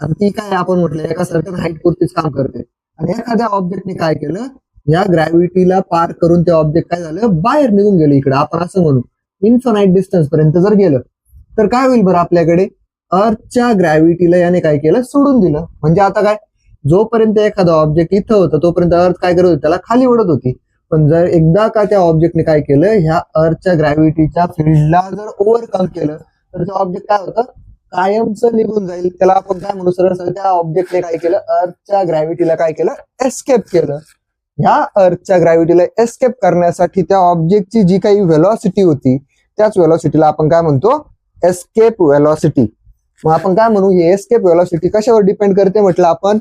आणि ती काय आपण म्हटलं एका सर्टन हाईट पुरतीच काम करते, आणि एखाद्या ऑब्जेक्टने काय केलं, या ग्रॅव्हिटीला पार करून ते ऑब्जेक्ट काय झालं, बाहेर निघून गेलं इकडे, आपण असं म्हणू इन्फानाइट डिस्टन्स पर्यंत जर गेलं, तर काय होईल बरं आपल्याकडे, अर्थच्या ग्रॅव्हिटीला याने काय केलं, सोडून दिलं. म्हणजे आता काय, जोपर्यंत एखादा ऑब्जेक्ट इथं होता तोपर्यंत अर्थ काय करत होती, त्याला खाली ओढत होती. पण जर एकदा का त्या ऑब्जेक्टने काय केलं, ह्या अर्थच्या ग्रॅव्हिटीच्या फील्डला जर ओव्हरकम केलं तर ते ऑब्जेक्ट काय होतं, कायमचं निघून जाईल. त्याला आपण काय म्हणू, सरळ सरळ त्या ऑब्जेक्टने काय केलं, अर्थच्या ग्रॅव्हिटीला काय केलं, एस्केप केलं. ह्या अर्थच्या ग्रॅव्हिटीला एस्केप करण्यासाठी त्या ऑब्जेक्टची जी काही व्हेलॉसिटी होती त्याच व्हेलॉसिटीला आपण काय म्हणतो, एस्केप व्हेलॉसिटी. मग आपण काय म्हणू, ही एस्केप व्हेलॉसिटी कशावर डिपेंड करते म्हटलं आपण,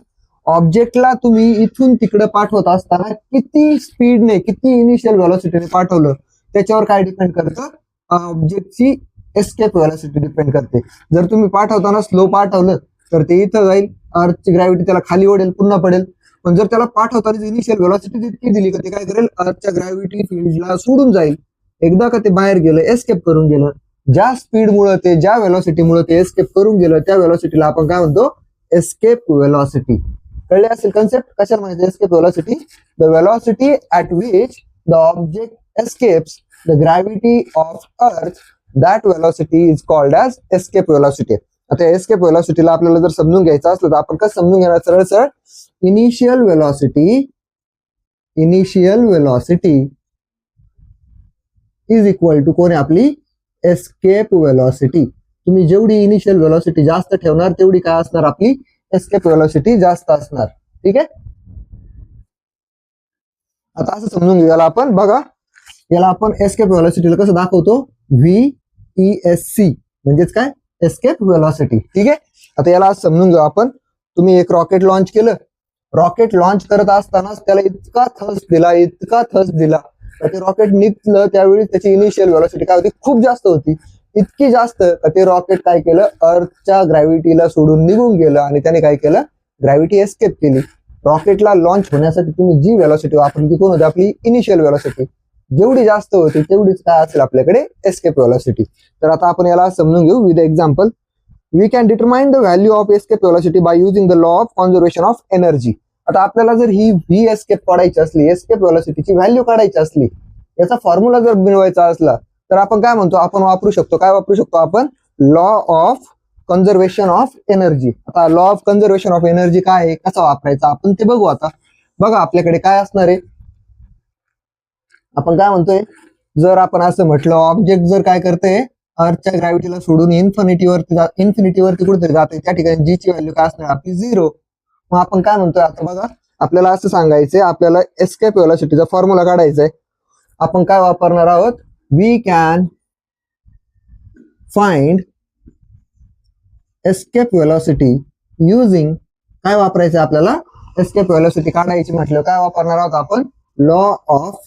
ऑब्जेक्टला तुम्ही इथून तिकडे पाठवत असताना किती स्पीडने, किती इनिशियल व्हेलॉसिटीने पाठवलं त्याच्यावर काय डिपेंड करतं, ऑब्जेक्टची एस्केप व्हेलॉसिटी डिपेंड करते. जर तुम्ही पाठवताना स्लो पाठवलं तर ते इथं जाईल, अर्थची ग्रॅव्हिटी त्याला खाली ओढेल, पुन्हा पडेल. पण जर त्याला पाठवताना इनिशियल व्हेलॉसिटी तितकी दिली का ते काय करेल, अर्थच्या ग्रॅव्हिटी फील्डला सोडून जाईल. एकदा का ते बाहेर गेलं, एस्केप करून गेलं, ज्या स्पीडमुळे ते, ज्या व्हेलॉसिटीमुळे ते एस्केप करून गेलं त्या व्हेलॉसिटीला आपण काय म्हणतो, एस्केप व्हेलॉसिटी. कळले असेल कन्सेप्ट, कशाला म्हणायचं escape velocity, the velocity at which the object escapes the gravity of earth, that velocity is called as escape velocity. आता एस्केप व्हेलॉसिटीला आपल्याला जर समजून घ्यायचं असलं तर आपण कसं समजून घेणार, सरळ सरळ initial velocity is equal to कोण आहे आपली, एस्केप व्हेलॉसिटी. तुम्ही जेवढी इनिशियल व्हेलॉसिटी जास्त ठेवणार तेवढी काय असणार, आपली एस्केप व्हेलॉसिटी जास्त असणार. ठीक आहे, आता असं समजून घेऊया आपण. बघा, याला आपण एस्केप व्हेलॉसिटीला कसं दाखवतो, VESC म्हणजेच काय, एस्केप व्हेलॉसिटी. ठीक आहे, आता याला आज समजून घेऊ आपण. तुम्ही एक रॉकेट लॉन्च केलं, रॉकेट लॉन्च करत असतानाच त्याला इतका थर्स्ट दिला तर ते रॉकेट निघलं, त्यावेळी त्याची इनिशियल व्हेलॉसिटी काय होती, खूप जास्त होती. इतकी जास्त का ते रॉकेट काय केलं, अर्थच्या ग्रॅव्हिटीला सोडून निघून गेलं आणि त्याने काय केलं, ग्रॅव्हिटी एस्केप केली. रॉकेटला लॉन्च होण्यासाठी तुम्ही जी व्हेलॉसिटी वापरली ती कोण होती, आपली इनिशियल व्हेलॉसिटी. जेवढी जास्त होती तेवढीच काय असेल आपल्याकडे, एस्केप व्हेलॉसिटी. तर आता आपण याला समजून घेऊ with example. We can determine the value of escape velocity by using the law of conservation of energy. आता आपल्याला जर ही व्ही एस्केप काढायची असली, एस्केप व्हेलॉसिटीची व्हॅल्यू काढायची असली, याचा फॉर्म्युला जर मिळवायचा असला तर आपण काय म्हणतो, आपण वापरू शकतो, काय वापरू शकतो आपण, law of conservation of energy. आता law of conservation of energy काय आहे, कसा वापरायचा आपण ते बघू. आता बघा आपल्याकडे काय असणार आहे, आपण काय म्हणतोय, जर आपण असं म्हटलं, ऑब्जेक्ट जर काय करते, अर्थच्या ग्रॅव्हिटीला सोडून इन्फिनिटीवरती कुठेतरी जाते, त्या ठिकाणी जी ची व्हॅल्यू काय असणार, आपली 0. मग आपण काय म्हणतोय, आता बघा आपल्याला असं सांगायचंय, आपल्याला एस्केप व्हेलॉसिटीचा फॉर्म्युला काढायचा आहे. आपण काय वापरणार आहोत, we can find escape velocity using, काय वापरायचं आपल्याला, एस्केप व्हेलॉसिटी काढायची म्हटलं काय वापरणार आहोत आपण, law of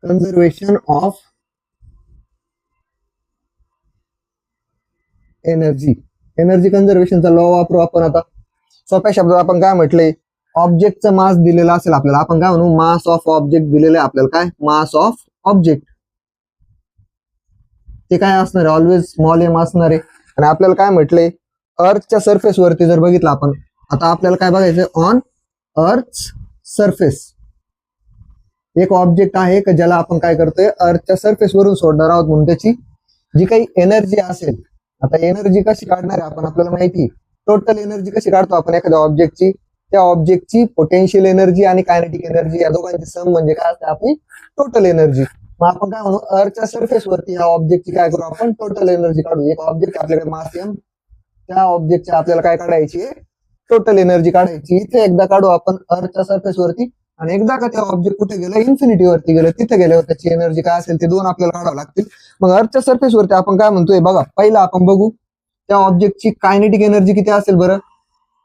conservation of energy. Energy कन्झर्वेशनचा लॉ वापरू आपण. आता सोप्या शब्दात आपण काय म्हटलंय, ऑब्जेक्टचं मास दिलेलं असेल आपल्याला, आपण काय म्हणू, मास ऑफ ऑब्जेक्ट दिलेलं आहे आपल्याला, काय, मास ऑफ ऑब्जेक्ट. ते काय असणार आहे, ऑलवेज स्मॉल एम असणार आहे. आणि आपल्याला काय म्हटलंय, अर्थच्या सरफेस वरती जर बघितलं आपण, आता आपल्याला काय बघायचं, ऑन अर्थ सरफेस एक ऑब्जेक्ट आहे का ज्याला आपण काय करतोय, अर्थच्या सरफेस वरून सोडणार आहोत, म्हणून त्याची जी काही एनर्जी असेल. आता एनर्जी कशी काढणार आहे आपण, आपल्याला माहिती, टोटल एनर्जी कशी काढतो आपण एखाद्या ऑब्जेक्टची, त्या ऑब्जेक्टची पोटेन्शियल एनर्जी आणि कायनेटिक एनर्जी या दोघांची सम म्हणजे काय असते, आपली टोटल एनर्जी. मग आपण काय म्हणू, अर्थच्या सरफेस वरती या ऑब्जेक्टची काय करू आपण, टोटल एनर्जी काढू. एक ऑब्जेक्ट आपल्याकडे मास एम, त्या ऑब्जेक्टची आपल्याला काय काढायची, टोटल एनर्जी काढायची. इथे एकदा काढू आपण अर्थच्या सरफेस वरती, आणि एकदा का त्या ऑब्जेक्ट कुठे गेलं, इन्फिनिटी वरती गेलं, तिथे गेल्यावर त्याची एनर्जी काय असेल ते दोन आपल्याला काढावं लागतील. मग अर्थच्या सरफेस वरती आपण काय म्हणतोय, बघा पहिला आपण बघू त्या ऑब्जेक्टची कायनेटिक एनर्जी किती असेल बरं.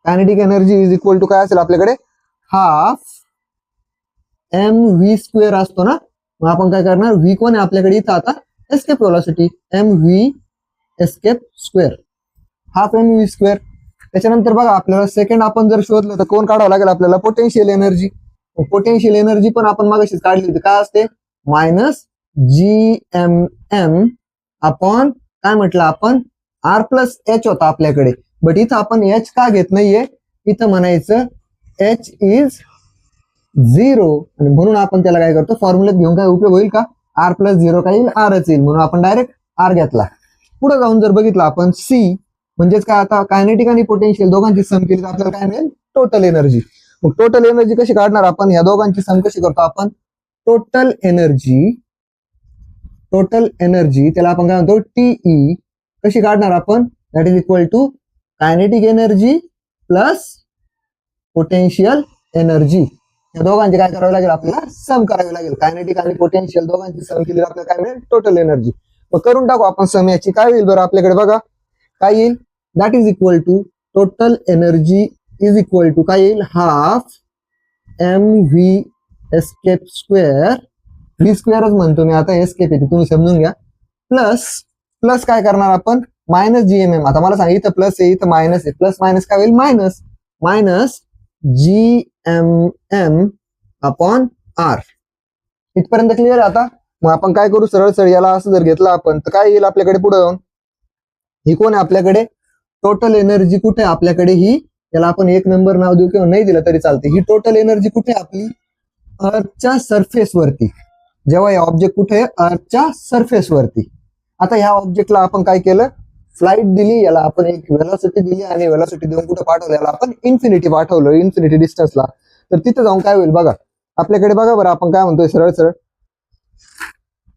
Kinetic energy is equal to काय असेल आपल्याकडे, हाफ mv² असतो ना. मग आपण काय करणार, व्ही कोण आहे आपल्याकडे इथं, आता escape velocity, mv escape square, half mv². त्याच्यानंतर बघा आपल्याला सेकंड आपण जर शोधलं तर कोण काढावं लागेल आपल्याला, पोटेन्शियल एनर्जी. पोटेन्शियल एनर्जी पण आपण मागाशीच काढली होती, काय असते, -gmm अपॉन काय म्हटलं आपण, r+h होता आपल्याकडे. बट इथं आपण h का घेत नाहीये, इथं म्हणायचं h इज 0, आणि म्हणून आपण त्याला काय करतो, फॉर्म्युलेत घेऊन काय उपयोग होईल का, r+0 काय येईल, rच येईल, म्हणून आपण डायरेक्ट r घेतला. पुढे जाऊन जर बघितलं आपण सी म्हणजेच काय, आता कायनेटिक आणि पोटेन्शियल दोघांची सम केली तर आपल्याला काय मिळेल, टोटल एनर्जी. मग टोटल एनर्जी कशी काढणार आपण, ह्या दोघांची सम कशी करतो आपण, टोटल एनर्जी त्याला आपण काय म्हणतो टीई, कशी काढणार आपण, that is equal to kinetic energy plus potential energy. या दोघांची काय करावं लागेल, आपल्याला सम करावी लागेल. कायनेटिक आणि पोटेन्शियल दोघांची सम केली तर आपल्याला काय मिळेल, टोटल एनर्जी. मग करून टाकू आपण सम याची. काय होईल बरं आपल्याकडे बघा, काय येईल, that is equal to total energy is equal to काय येईल, half mv escape square, V स्क्वेअरच म्हणतो मी आता, एस्केप येते तुम्ही समजून घ्या, प्लस काय करणार आपण, मायनस जीएमएम. आता मला सांग इथं प्लस आहे इथं मायनस आहे, प्लस मायनस काय होईल, मायनस जीएमएम अपॉन आर. इथपर्यंत क्लिअर आहे आता. मग आपण काय करू, सरळ याला असं जर घेतलं आपण तर काय येईल आपल्याकडे पुढे जाऊन, ही कोण आहे आपल्याकडे, टोटल एनर्जी कुठे आहे आपल्याकडे, ही याला आपण एक नंबर नाव देऊ किंवा नाही दिलं तरी चालते. ही टोटल एनर्जी कुठे आहे आपली, अर्थच्या सरफेस वरती. जेव्हा हे ऑब्जेक्ट कुठे आहे, अर्थच्या सरफेस वरती. आता ह्या ऑब्जेक्टला आपण काय केलं, फ्लाईट दिली, याला आपण एक वेलॉसिटी दिली आणि वेलॉसिटी देऊन कुठे पाठवलं, याला आपण इन्फिनिटी पाठवलं, इन्फिनिटी डिस्टन्सला. तर तिथे जाऊन काय होईल बघा आपल्याकडे, बघा बरं आपण काय म्हणतोय सरळ.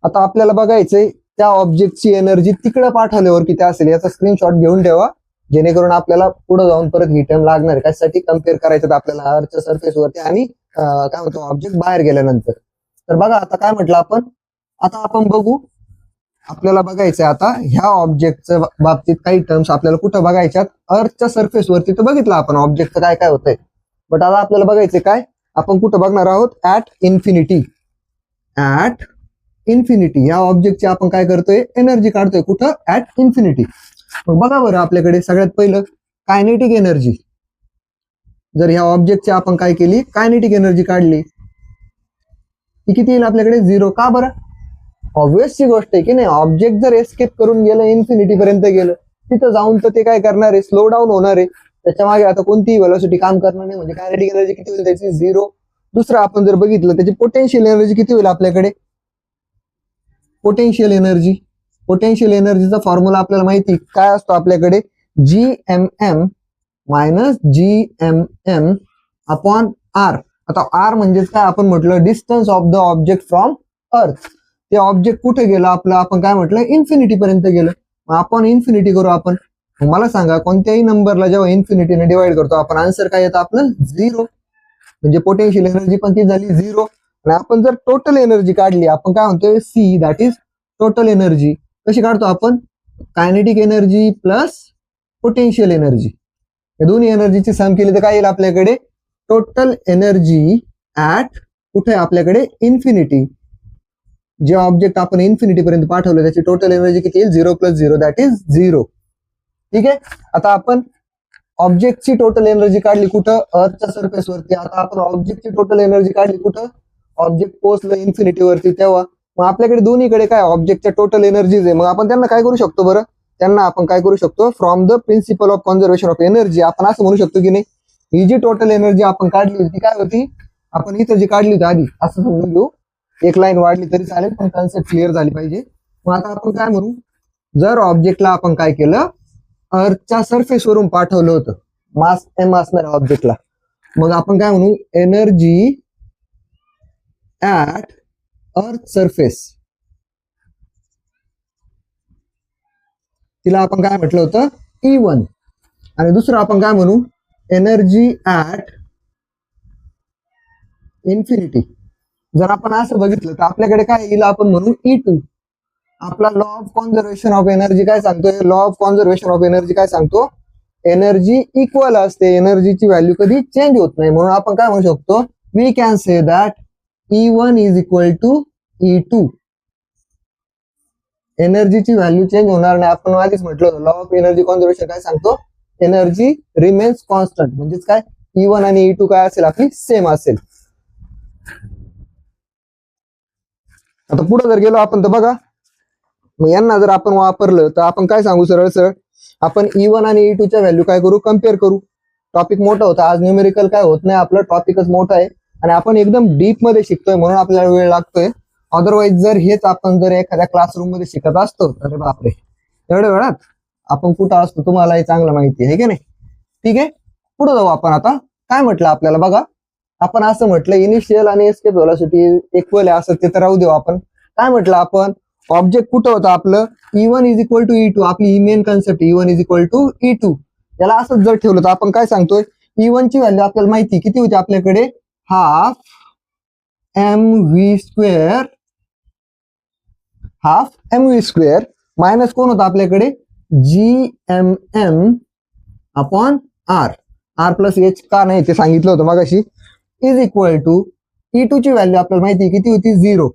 आता आपल्याला बघायचंय त्या ऑब्जेक्टची एनर्जी तिकडे पाठवल्यावर किती असेल, याचा स्क्रीनशॉट घेऊन ठेवा, जेणेकरून आपल्याला पुढे जाऊन परत ही टर्म लागणार आहे. कशासाठी, कम्पेअर करायचं आपल्याला अर्थच्या सरफेस वरती आणि काय म्हणतो ऑब्जेक्ट बाहेर गेल्यानंतर. तर बघा आता काय म्हटलं आपण, आता आपण बघू, आपल्याला बघायचंय आता ह्या ऑब्जेक्टच्या बाबतीत काही टर्म्स आपल्याला कुठं बघायच्यात, अर्थच्या सरफेस वरती. तर बघितलं आपण ऑब्जेक्टचं काय काय होतंय, बट आता आपल्याला बघायचंय काय, आपण कुठं बघणार आहोत, ऍट इन्फिनिटी या ऑब्जेक्टची आपण काय करतोय, एनर्जी काढतोय कुठं, ऍट इन्फिनिटी. मग बघा बरं आपल्याकडे सगळ्यात पहिलं कायनेटिक एनर्जी, जर ह्या ऑब्जेक्टची आपण काय केली, कायनेटिक एनर्जी काढली, ती किती येईल आपल्याकडे, 0. का बरं, ऑब्वियसची गोष्ट आहे की नाही, ऑब्जेक्ट जर एस्केप करून गेलं, इन्फिनिटी पर्यंत गेलं, तिथं जाऊन तर ते काय करणार आहे, स्लो डाऊन होणार आहे. त्याच्या मागे आता कोणतीही वेलोसिटी काम करणार नाही, म्हणजे कायनेटिक एनर्जी किती होईल त्याची, 0. दुसरं आपण जर बघितलं त्याची पोटेन्शियल एनर्जी किती होईल आपल्याकडे, पोटेन्शियल एनर्जीचा फॉर्म्युला आपल्याला माहिती काय असतो आपल्याकडे, GMm minus GMm upon R. आता आर म्हणजेच काय, आपण म्हटलं distance of the object from earth. ते ऑब्जेक्ट कुठे गेलं आपलं, आपण काय म्हटलं, इन्फिनिटी पर्यंत गेलं. मग आपण इन्फिनिटी करू आपण. मला सांगा कोणत्याही नंबरला जेव्हा इन्फिनिटीने डिवाइड करतो आपण, आन्सर काय येतं आपलं, 0. म्हणजे पोटेन्शियल एनर्जी पण ती झाली 0. आणि आपण जर टोटल एनर्जी काढली, आपण काय म्हणतोय, see that is total energy. कशी काढतो आपण, kinetic energy plus potential energy. या दोन्ही एनर्जीची सम केली तर काय येईल आपल्याकडे, टोटल एनर्जी ऍट कुठे आपल्याकडे, इन्फिनिटी. जे ऑब्जेक्ट आपण इन्फिनिटी पर्यंत पाठवलं त्याची टोटल एनर्जी किती येईल, 0 + 0 दॅट इज 0. ठीक आहे. आता आपण ऑब्जेक्टची टोटल एनर्जी काढली कुठं, अर्थच्या सरफेस वरती. आता आपण ऑब्जेक्टची टोटल एनर्जी काढली कुठं, ऑब्जेक्ट पोहोचलं इन्फिनिटी वरती तेव्हा. मग आपल्याकडे दोन्हीकडे काय ऑब्जेक्टच्या टोटल एनर्जीज आहे. मग आपण त्यांना काय करू शकतो बरं, त्यांना आपण काय करू शकतो, from the principle of conservation of energy आपण असं म्हणू शकतो की नाही, ही जी टोटल एनर्जी आपण काढली होती काय होती, आपण इथं जी काढली होती आधी असं समजून घेऊ, एक लाईन वाढली तरी चालेल पण कन्सेप्ट क्लिअर झाली पाहिजे. मग आता आपण काय म्हणू, जर ऑब्जेक्टला आपण काय केलं, अर्थच्या सरफेस वरून पाठवलं होतं, मास एम असणार ऑब्जेक्टला, मग आपण काय म्हणू, एनर्जी ऍट अर्थ सरफेस, तिला आपण काय म्हटलं होतं, E1. आणि दुसरं आपण काय म्हणू, एनर्जी ऍट इन्फिनिटी. जर आपण असं बघितलं तर आपल्याकडे काय येईल, आपण म्हणू E2. आपला law of conservation of energy काय सांगतोय, law of conservation of energy काय सांगतो, एनर्जी इक्वल असते, एनर्जीची व्हॅल्यू कधी चेंज होत नाही. म्हणून आपण काय म्हणू शकतो, we can say that E1 is equal to E2. एनर्जीची व्हॅल्यू चेंज होणार नाही. आपण आधीच म्हटलं लॉ ऑफ एनर्जी कॉन्झर्वेशन काय सांगतो, एनर्जी रिमेन्स कॉन्स्टंट. म्हणजेच काय, E1 आणि E2 काय असेल आपली सेम असेल. आता पुढे जर गेलो आपण तर बघा, मग यांना जर आपण वापरलं तर आपण काय सांगू, सरळ आपण E1 आणि E2 च्या व्हॅल्यू काय करू, कम्पेअर करू. टॉपिक मोठा होता आज, न्यूमेरिकल काय होत नाही, आपलं टॉपिकच मोठा आहे आणि आपण एकदम डीप मध्ये शिकतोय म्हणून आपल्याला वेळ लागतोय. अदरवाईज जर हेच आपण जर एखाद्या क्लासरूम मध्ये शिकत असतो, अरे बापरे, एवढ्या वेळात आपण कुठं असतो तुम्हालाही चांगलं माहिती आहे की नाही. ठीक आहे, पुढे जाऊ आपण. आता काय म्हटलं आपल्याला बघा, आपण असं म्हटलं इनिशियल आणि एस्केप व्हेलॉसिटी इक्वल आहे असं ते तर राहू देऊ. आपण काय म्हटलं, आपण ऑब्जेक्ट कुठं होतं आपलं E1 is equal to E2, आपली ही main concept E1 is equal to E2. याला असंच जर ठेवलं तर आपण काय सांगतोय, E1 ची व्हॅल्यू आपल्याला माहिती किती होती आपल्याकडे, half mv², half mv² minus कोण होता आपल्याकडे gmm upon R, R plus h का नाही ते सांगितलं होतं मगाशी, इज इक्वल टू E2 ची व्हॅल्यू आपल्याला माहिती किती होती 0.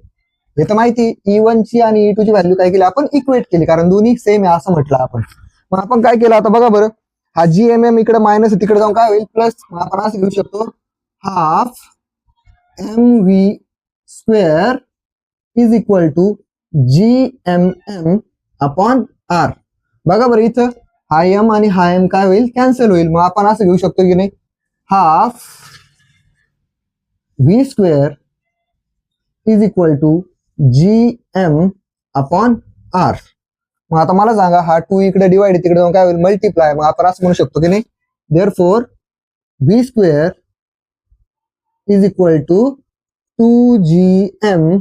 हे तर माहिती E1 ची आणि E2 ची व्हॅल्यू काय केली आपण इक्वेट केली, कारण दोन्ही सेम आहे असं म्हटलं आपण. मग आपण काय केलं आता बघा बरं, हा gmm इकडे मायनस तिकडे जाऊन काय होईल प्लस. मग आपण असं घेऊ शकतो half mv² is equal to gmm upon R. बघा बरं इथं हा एम आणि हा एम काय होईल कॅन्सल होईल. मग आपण असं घेऊ शकतो की नाही, half v² is equal to gm upon R. मग आता मला सांगा, हा 2 इकडे डिवाइड तिकडे जाऊन काय होईल मल्टिप्लाय. मग आपण असं म्हणू शकतो की नाही, therefore v² is equal to 2gm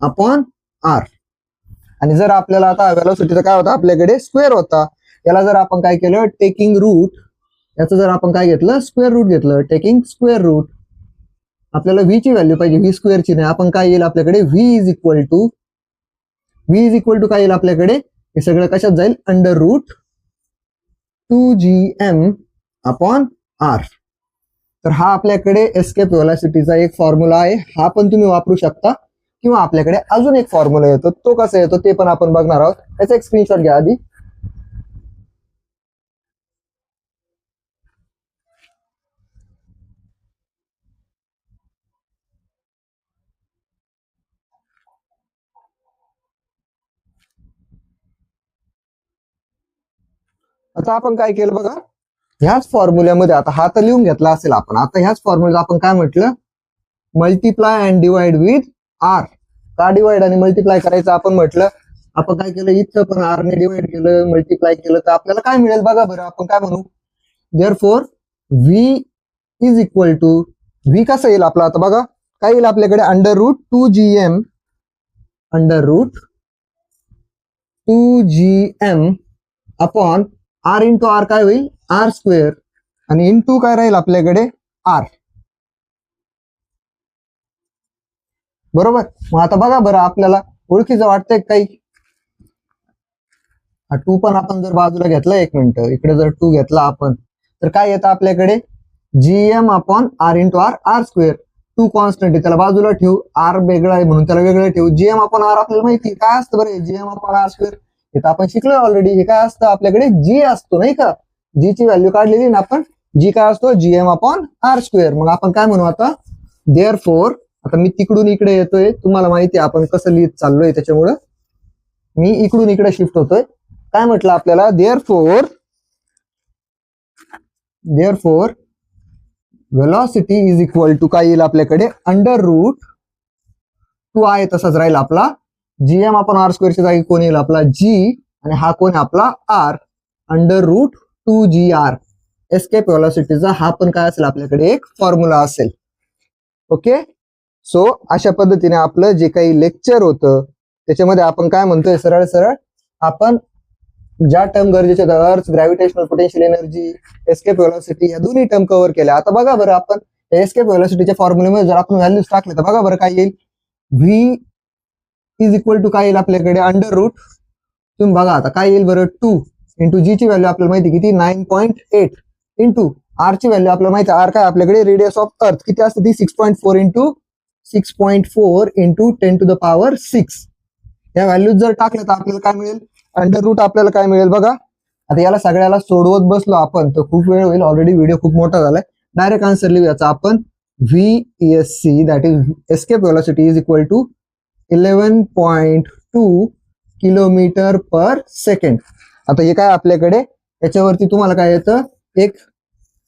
upon R. आणि जर आपल्याला आता व्हेलॉसिटीचा काय होता आपल्याकडे स्क्वेअर होता, याला जर आपण काय केलं टेकिंग रूट, याचं जर आपण काय घेतलं स्क्वेअर रूट घेतलं, टेकिंग स्क्वेअर रूट, आपल्याला v ची व्हॅल्यू पाहिजे v² ची नाही. आपण काय येईल आपल्याकडे v इज इक्वल टू काय येईल आपल्याकडे, हे सगळं कशात जाईल under root 2gm upon R. तर हा आपल्याकडे एस्केप व्हेलॉसिटीचा एक फॉर्म्युला आहे, हा पण तुम्ही वापरू शकता. किंवा आपल्याकडे अजून एक फॉर्म्युला येतो, तो कसा येतो ते पण आपण बघणार आहोत. त्याचा एक स्क्रीनशॉट घ्या आधी. आता आपण काय केलं बघा, ह्याच फॉर्म्युल्यामध्ये आता हा तर लिहून घेतला असेल आपण. आता ह्याच फॉर्म्युला आपण काय म्हटलं, multiply and divide with R. का डिवाइड आणि मल्टिप्लाय करायचं आपण म्हटलं, आपण काय केलं इथं पण आर ने डिवाइड केलं मल्टिप्लाय केलं तर आपल्याला काय मिळेल बघा बरं. आपण काय म्हणू, therefore v is equal to, v कसं येईल आपला आता बघा, काय येईल आपल्याकडे under root 2gm upon R into R काय होईल r², आणि इंटू काय राहील आपल्याकडे आर. बरोबर. मग आता बघा बरं, आपल्याला ओळखीचं वाटतंय काही, हा 2 पण आपण जर बाजूला घेतला, एक मिनिट इकडे जर 2 घेतला आपण तर काय येतं आपल्याकडे gm upon R into R r². 2 constant आहे त्याला बाजूला ठेवू, आर वेगळा आहे म्हणून त्याला वेगळं ठेवू. gm अपॉन आर आपल्याला माहिती काय असतं बरं, gm अपॉन r². हे तर आपण शिकलो ऑलरेडी. हे काय असतं आपल्याकडे g असतो नाही का, g ची व्हॅल्यू काढलेली ना आपण, g काय असतो gm अपॉन r². मग आपण काय म्हणू आता, देअरफॉर, आता मी तिकडून इकडे येतोय, तुम्हाला माहिती आहे आपण कसं लिहित चाललोय त्याच्यामुळं मी इकडून इकडे शिफ्ट होतोय. काय म्हटलं आपल्याला, therefore velocity is equal to काय येईल आपल्याकडे अंडर रूट 2 आहे तसाच राहील आपला, gm अपॉन r² च्या जागी कोण येईल आपला g, आणि हा कोण आपला r, under root 2gr. Escape व्हेलॉसिटीचा हा पण काय असेल आपल्याकडे एक फॉर्म्युला असेल. ओके, सो अशा पद्धतीने आपलं जे काही लेक्चर होतं त्याच्यामध्ये आपण काय म्हणतोय, सरळ सरळ आपण ज्या टर्म गरजेच्या होत्या, अर्थ, gravitational potential energy, escape velocity, या दोन्ही टर्म कव्हर केल्या. आता बघा बरं, आपण एस्केप व्हेलॉसिटीच्या फॉर्म्युलेमध्ये जर आपण व्हॅल्यूज टाकले तर बघा बरं काय येईल, v इज इक्वल टू काय येईल आपल्याकडे अंडर रूट, तुम्ही बघा आता काय येईल बरं 2 इंटू जी ची व्हॅल्यू आपल्याला माहिती किती 9.8 इंटू आर ची व्हॅल्यू आपल्याला माहिती, आर काय आपल्याकडे रेडियस ऑफ अर्थ किती असते ती 6.4 इंटू 10 टू द पॉवर 6. या व्हॅल्यूज जर टाकल्या तर आपल्याला काय मिळेल, अंडर रूट आपल्याला काय मिळेल बघा. आता याला सगळ्याला सोडवत बसलो आपण तर खूप वेळ होईल, ऑलरेडी व्हिडिओ खूप मोठा झालाय. डायरेक्ट आन्सर लिहूयाचा आपण, VESC that is escape velocity is equal to 11.2 kilometre per second. आता हे काय आपल्याकडे याच्यावरती तुम्हाला काय येतं, एक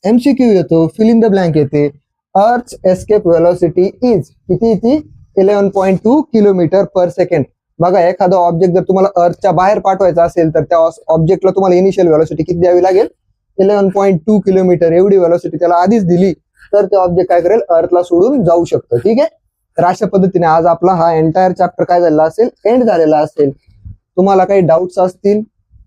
MCQ येतो, फिल इन द ब्लँक येते. अर्थ एस्केप व्हेलॉसिटी इज किती ती 11.2 किलोमीटर पर सेकंड. बघा एखादा ऑब्जेक्ट जर तुम्हाला अर्थच्या बाहेर पाठवायचा असेल तर त्या ऑब्जेक्टला तुम्हाला इनिशियल व्हेलॉसिटी किती द्यावी लागेल, 11.2 किलोमीटर एवढी व्हेलॉसिटी त्याला आधीच दिली तर ते ऑब्जेक्ट काय करेल, अर्थला सोडून जाऊ शकतं. ठीक आहे. तर अशा पद्धतीने आज आपला हा एंटायर चॅप्टर काय झालेला असेल, एंड झालेला असेल. तुम्हाला काही डाऊट्स असतील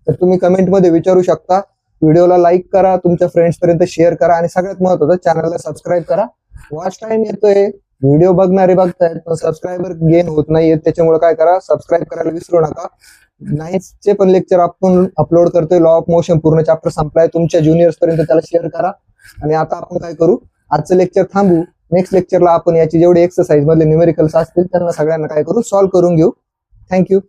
तर तुम्ही कमेंटमध्ये विचारू शकता. व्हिडिओला लाईक करा, तुमच्या फ्रेंड्स पर्यंत शेअर करा आणि सगळ्यात महत्त्वाचं चॅनलला सबस्क्राईब करा. वॉच टाइम येतोय, व्हिडिओ बघणारे बघतायत पण सबस्क्रायबर गेन होत नाहीये, त्याच्यामुळे काय करा, सबस्क्राईब करायला विसरू नका. 9th पण लेक्चर आपण अपलोड करतोय. लॉ ऑफ मोशन पूर्ण चॅप्टर संपलाय. तुमच्या ज्युनियर्स पर्यंत त्याला शेअर करा. आणि आता आपण काय करू, आजचं लेक्चर थांबू. नेक्स्ट लेक्चरला आपण याची जेवढे एक्सरसाइज मधले न्यूमेरिकल्स असतील त्यांना सगळ्यांना काय करू, सॉल्व्ह करून घेऊ. थँक्यू.